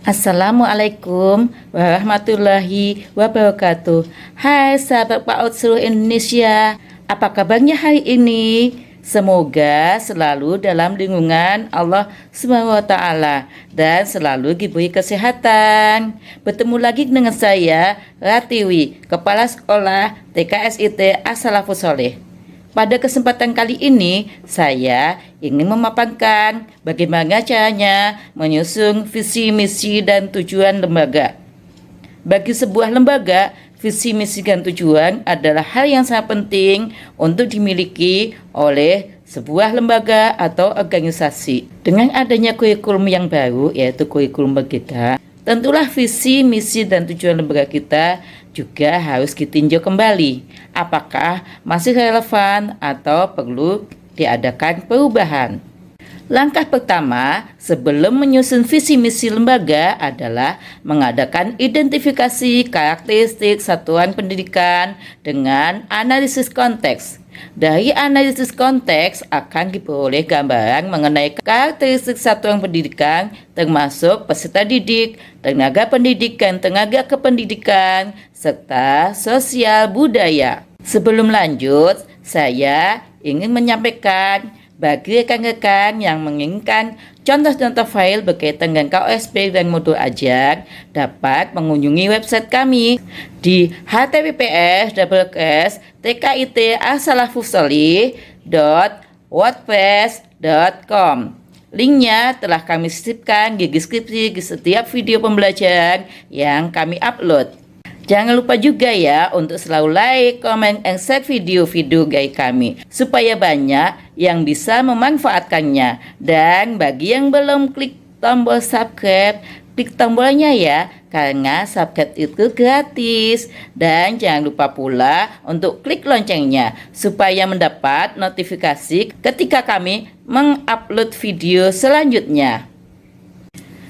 Assalamualaikum warahmatullahi wabarakatuh. Hai sahabat PAUD seluruh Indonesia, apa kabarnya hari ini? Semoga selalu dalam lindungan Allah SWT dan selalu diberi kesehatan. Bertemu lagi dengan saya, Ratiwi, Kepala Sekolah TKSIT As-Salafus Sholeh. Pada kesempatan kali ini, saya ingin memaparkan bagaimana caranya menyusun visi, misi, dan tujuan lembaga. Bagi sebuah lembaga, visi, misi, dan tujuan adalah hal yang sangat penting untuk dimiliki oleh sebuah lembaga atau organisasi. Dengan adanya kurikulum yang baru, yaitu kurikulum Merdeka, tentulah visi, misi, dan tujuan lembaga kita juga harus ditinjau kembali. Apakah masih relevan atau perlu diadakan perubahan? Langkah pertama sebelum menyusun visi misi lembaga adalah mengadakan identifikasi karakteristik satuan pendidikan dengan analisis konteks. Dari analisis konteks akan diperoleh gambaran mengenai karakteristik satuan pendidikan termasuk peserta didik, tenaga pendidik dan tenaga kependidikan, serta sosial budaya. Sebelum lanjut, saya ingin menyampaikan bagi rekan-rekan yang menginginkan contoh-contoh file berkaitan dengan KOSP dan modul ajar dapat mengunjungi website kami di https://tkit-as-salafus-sholeh.wordpress.com. Linknya telah kami sisipkan di deskripsi di setiap video pembelajaran yang kami upload. Jangan lupa juga ya untuk selalu like, comment, and share video-video dari kami supaya banyak yang bisa memanfaatkannya. Dan bagi yang belum klik tombol subscribe, klik tombolnya ya, karena subscribe itu gratis. Dan jangan lupa pula untuk klik loncengnya supaya mendapat notifikasi ketika kami mengupload video selanjutnya.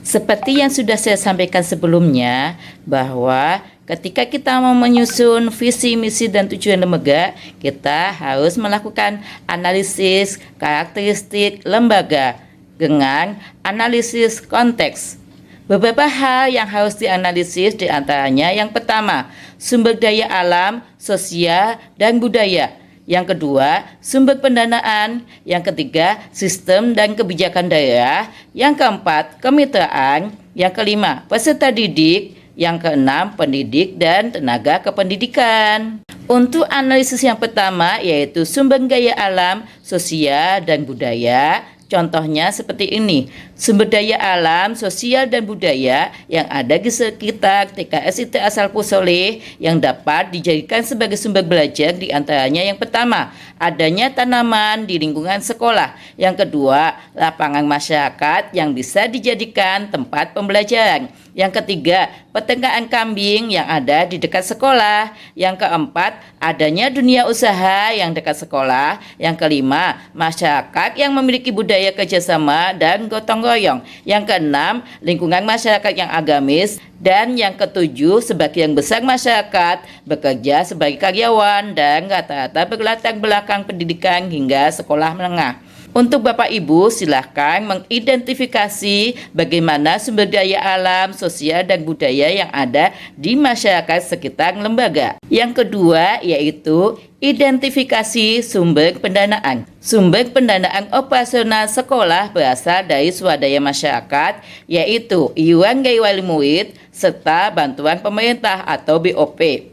Seperti yang sudah saya sampaikan sebelumnya, bahwa ketika kita mau menyusun visi, misi, dan tujuan lembaga, kita harus melakukan analisis karakteristik lembaga dengan analisis konteks. Beberapa hal yang harus dianalisis diantaranya yang pertama, sumber daya alam, sosial, dan budaya. Yang kedua, sumber pendanaan. Yang ketiga, sistem dan kebijakan daerah. Yang keempat, kemitraan. Yang kelima, peserta didik. Yang keenam, pendidik dan tenaga kependidikan. Untuk analisis yang pertama yaitu sumber daya alam, sosial, dan budaya. Contohnya seperti ini, sumber daya alam, sosial, dan budaya yang ada di sekitar TKSIT As-Salafus Sholeh yang dapat dijadikan sebagai sumber belajar diantaranya yang pertama, adanya tanaman di lingkungan sekolah. Yang kedua, lapangan masyarakat yang bisa dijadikan tempat pembelajaran. Yang ketiga, peternakan kambing yang ada di dekat sekolah. Yang keempat, adanya dunia usaha yang dekat sekolah. Yang kelima, masyarakat yang memiliki budaya kerjasama dan gotong royong. Yang keenam, lingkungan masyarakat yang agamis. Dan yang ketujuh, sebagian besar masyarakat bekerja sebagai karyawan dan rata-rata berlatar belakang pendidikan hingga sekolah menengah. Untuk Bapak Ibu silahkan mengidentifikasi bagaimana sumber daya alam, sosial, dan budaya yang ada di masyarakat sekitar lembaga. Yang kedua yaitu identifikasi sumber pendanaan. Sumber pendanaan operasional sekolah berasal dari swadaya masyarakat yaitu iuran dari wali murid serta bantuan pemerintah atau BOP.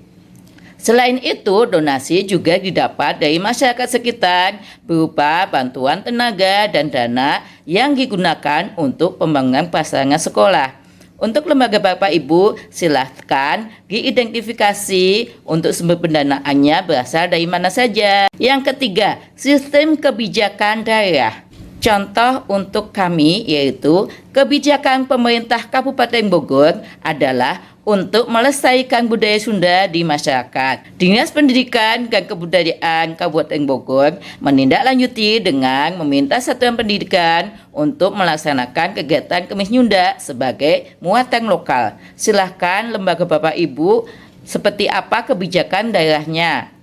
Selain itu, donasi juga didapat dari masyarakat sekitar berupa bantuan tenaga dan dana yang digunakan untuk pembangunan prasarana sekolah. Untuk lembaga Bapak Ibu, silahkan diidentifikasi untuk sumber pendanaannya berasal dari mana saja. Yang ketiga, sistem kebijakan daerah. Contoh untuk kami yaitu kebijakan pemerintah Kabupaten Bogor adalah untuk melestarikan budaya Sunda di masyarakat. Dinas Pendidikan dan Kebudayaan Kabupaten Bogor menindaklanjuti dengan meminta satuan pendidikan untuk melaksanakan kegiatan Kemis Sunda sebagai muatan lokal. Silahkan lembaga Bapak Ibu seperti apa kebijakan daerahnya.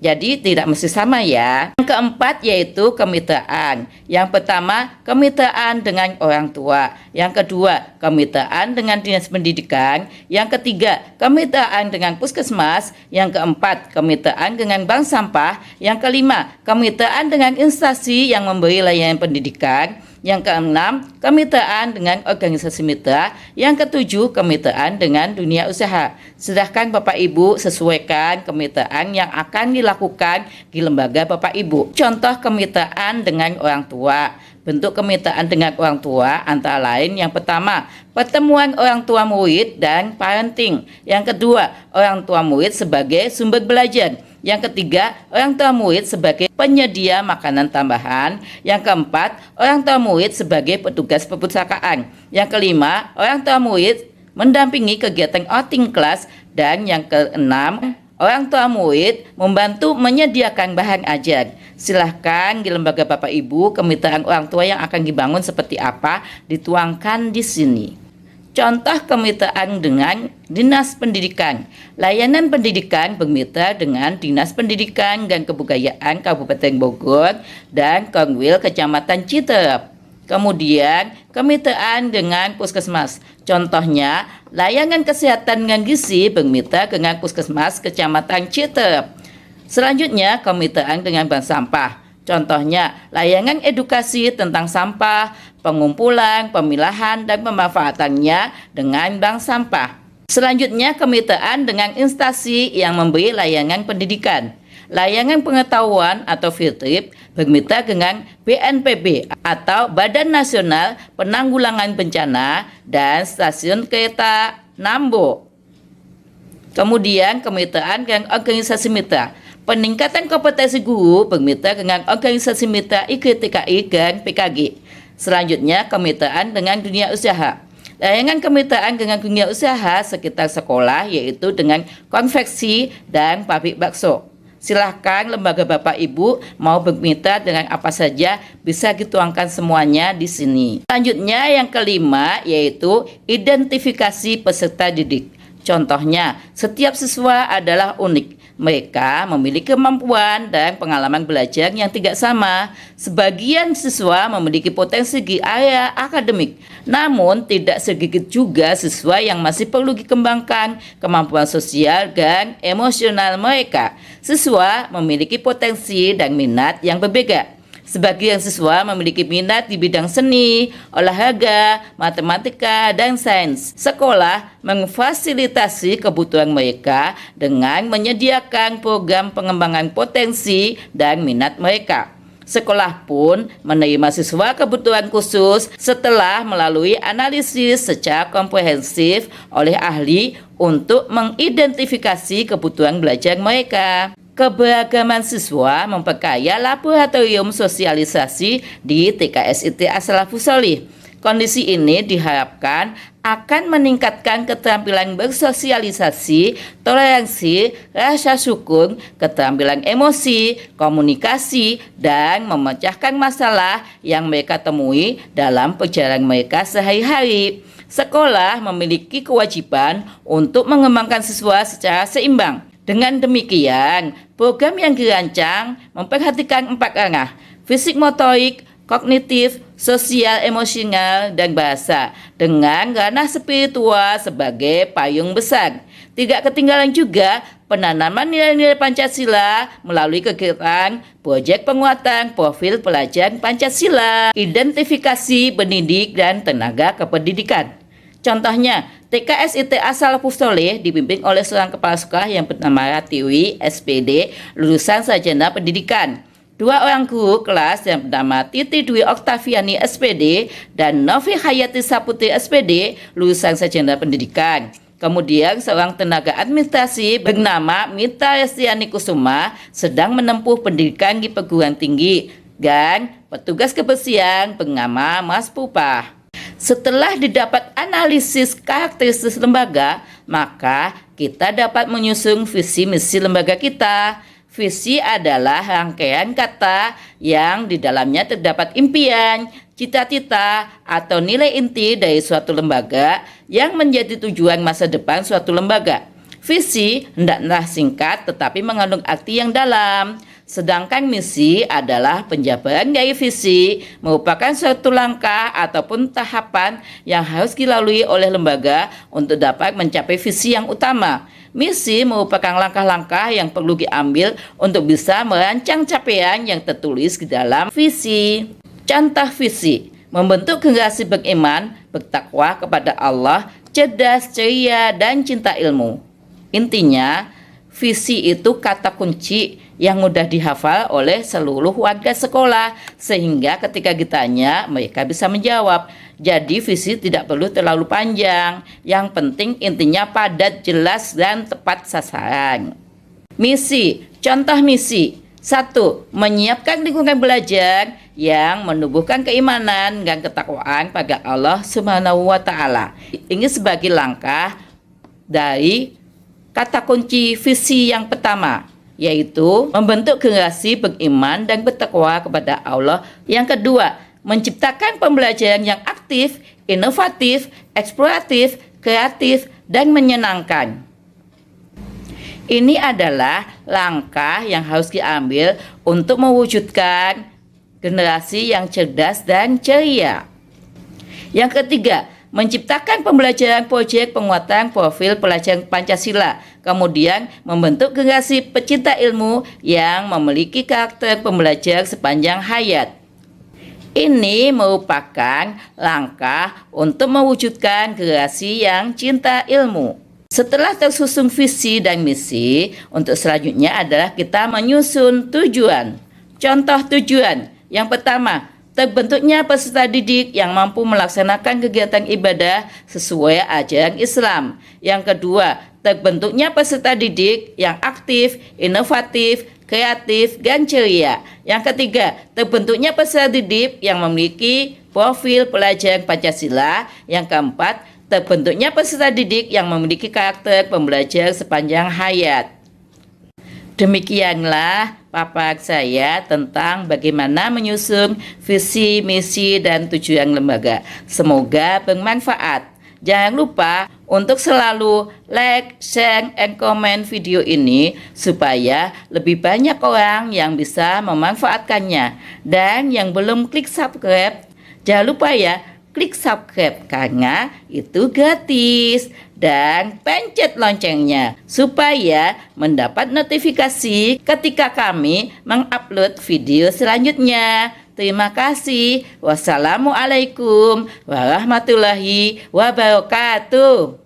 Jadi tidak mesti sama ya. Yang keempat yaitu kemitraan. Yang pertama, kemitraan dengan orang tua. Yang kedua, kemitraan dengan dinas pendidikan. Yang ketiga, kemitraan dengan puskesmas. Yang keempat, kemitraan dengan bank sampah. Yang kelima, kemitraan dengan instansi yang memberi layanan pendidikan. Yang keenam, kemitraan dengan organisasi mitra. Yang ketujuh, kemitraan dengan dunia usaha. Silahkan Bapak Ibu sesuaikan kemitraan yang akan dilakukan di lembaga Bapak Ibu. Contoh kemitraan dengan orang tua. Bentuk kemitraan dengan orang tua antara lain yang pertama, pertemuan orang tua murid dan parenting. Yang kedua, orang tua murid sebagai sumber belajar. Yang ketiga, orang tua murid sebagai penyedia makanan tambahan. Yang keempat, orang tua murid sebagai petugas perpustakaan. Yang kelima, orang tua murid mendampingi kegiatan outing kelas. Dan yang keenam, orang tua murid membantu menyediakan bahan ajar. Silahkan di lembaga Bapak Ibu, kemitraan orang tua yang akan dibangun seperti apa dituangkan di sini. Contoh kemitraan dengan Dinas Pendidikan. Layanan pendidikan bermitra dengan Dinas Pendidikan dan Kebudayaan Kabupaten Bogor dan Konwil Kecamatan Citerep. Kemudian kemitraan dengan puskesmas. Contohnya, layanan kesehatan dan gizi bermitra dengan puskesmas Kecamatan Citerep. Selanjutnya, kemitraan dengan bank sampah. Contohnya, layanan edukasi tentang sampah, pengumpulan, pemilahan, dan pemanfaatannya dengan bank sampah. Selanjutnya, kemitraan dengan instansi yang memberi layanan pendidikan. Layanan pengetahuan atau field trip bermitra dengan BNPB atau Badan Nasional Penanggulangan Bencana dan stasiun kereta Nambo. Kemudian, kemitraan dengan organisasi mitra. Peningkatan kompetensi guru bermitra dengan organisasi mitra IGTKI dan PKG. Selanjutnya, kemitraan dengan dunia usaha. Layanan kemitraan dengan dunia usaha sekitar sekolah yaitu dengan konveksi dan pabrik bakso. Silahkan lembaga Bapak Ibu mau bermitra dengan apa saja bisa dituangkan semuanya di sini. Selanjutnya yang kelima yaitu identifikasi peserta didik. Contohnya, setiap siswa adalah unik. Mereka memiliki kemampuan dan pengalaman belajar yang tidak sama. Sebagian siswa memiliki potensi di area akademik, namun tidak sedikit juga siswa yang masih perlu dikembangkan kemampuan sosial dan emosional mereka. Siswa memiliki potensi dan minat yang berbeda. Sebagian siswa memiliki minat di bidang seni, olahraga, matematika, dan sains. Sekolah memfasilitasi kebutuhan mereka dengan menyediakan program pengembangan potensi dan minat mereka. Sekolah pun menerima siswa kebutuhan khusus setelah melalui analisis secara komprehensif oleh ahli untuk mengidentifikasi kebutuhan belajar mereka. Keberagaman siswa memperkaya laboratorium sosialisasi di TKSIT As-Salafus Sholih. Kondisi ini diharapkan akan meningkatkan keterampilan bersosialisasi, toleransi, rasa syukur, keterampilan emosi, komunikasi, dan memecahkan masalah yang mereka temui dalam perjalanan mereka sehari-hari. Sekolah memiliki kewajiban untuk mengembangkan siswa secara seimbang. Dengan demikian, program yang dirancang memperhatikan 4 arah: fisik motorik, kognitif, sosial emosional, dan bahasa, dengan ranah spiritual sebagai payung besar. Tidak ketinggalan juga penanaman nilai-nilai Pancasila melalui kegiatan proyek penguatan profil pelajar Pancasila, identifikasi pendidik dan tenaga kependidikan. Contohnya, TKSIT As-Salafus Sholih dipimpin oleh seorang kepala sekolah yang bernama Ratiwi, SPD, lulusan sarjana pendidikan. 2 orang guru kelas yang bernama Titi Dwi Oktaviani, SPD, dan Novi Hayati Saputri, SPD, lulusan sarjana pendidikan. Kemudian seorang tenaga administrasi bernama Mita Restiani Kusuma sedang menempuh pendidikan di perguruan tinggi, dan petugas kebersihan bernama Mas Pupah. Setelah didapat analisis karakteristik lembaga, maka kita dapat menyusun visi misi lembaga kita. Visi adalah rangkaian kata yang di dalamnya terdapat impian, cita-cita, atau nilai inti dari suatu lembaga yang menjadi tujuan masa depan suatu lembaga. Visi hendaklah singkat tetapi mengandung arti yang dalam. Sedangkan misi adalah penjabaran dari visi, merupakan suatu langkah ataupun tahapan yang harus dilalui oleh lembaga untuk dapat mencapai visi yang utama. Misi merupakan langkah-langkah yang perlu diambil untuk bisa merancang capaian yang tertulis di dalam visi. Contoh visi: membentuk generasi beriman, bertakwa kepada Allah, cerdas, ceria, dan cinta ilmu. Intinya, visi itu kata kunci yang mudah dihafal oleh seluruh warga sekolah, sehingga ketika ditanya mereka bisa menjawab. Jadi visi tidak perlu terlalu panjang, yang penting intinya padat, jelas, dan tepat sasaran. Misi, contoh misi: 1. Menyiapkan lingkungan belajar yang menumbuhkan keimanan dan ketakwaan pada Allah Subhanahu wa Ta'ala. Ini sebagai langkah dari kata kunci visi yang pertama, yaitu membentuk generasi beriman dan bertakwa kepada Allah. Yang kedua, menciptakan pembelajaran yang aktif, inovatif, eksploratif, kreatif, dan menyenangkan. Ini adalah langkah yang harus diambil untuk mewujudkan generasi yang cerdas dan ceria. Yang ketiga, menciptakan pembelajaran proyek penguatan profil pelajar Pancasila, kemudian membentuk generasi pecinta ilmu yang memiliki karakter pembelajar sepanjang hayat. Ini merupakan langkah untuk mewujudkan generasi yang cinta ilmu. Setelah tersusun visi dan misi, untuk selanjutnya adalah kita menyusun tujuan. Contoh tujuan: yang pertama, terbentuknya peserta didik yang mampu melaksanakan kegiatan ibadah sesuai ajaran Islam. Yang kedua, terbentuknya peserta didik yang aktif, inovatif, kreatif, dan ceria. Yang ketiga, terbentuknya peserta didik yang memiliki profil pelajar Pancasila. Yang keempat, terbentuknya peserta didik yang memiliki karakter pembelajar sepanjang hayat. Demikianlah paparan saya tentang bagaimana menyusun visi, misi, dan tujuan lembaga. Semoga bermanfaat. Jangan lupa untuk selalu like, share, and comment video ini supaya lebih banyak orang yang bisa memanfaatkannya. Dan yang belum klik subscribe, jangan lupa ya, klik subscribe karena itu gratis, dan pencet loncengnya supaya mendapat notifikasi ketika kami mengupload video selanjutnya. Terima kasih. Wassalamualaikum warahmatullahi wabarakatuh.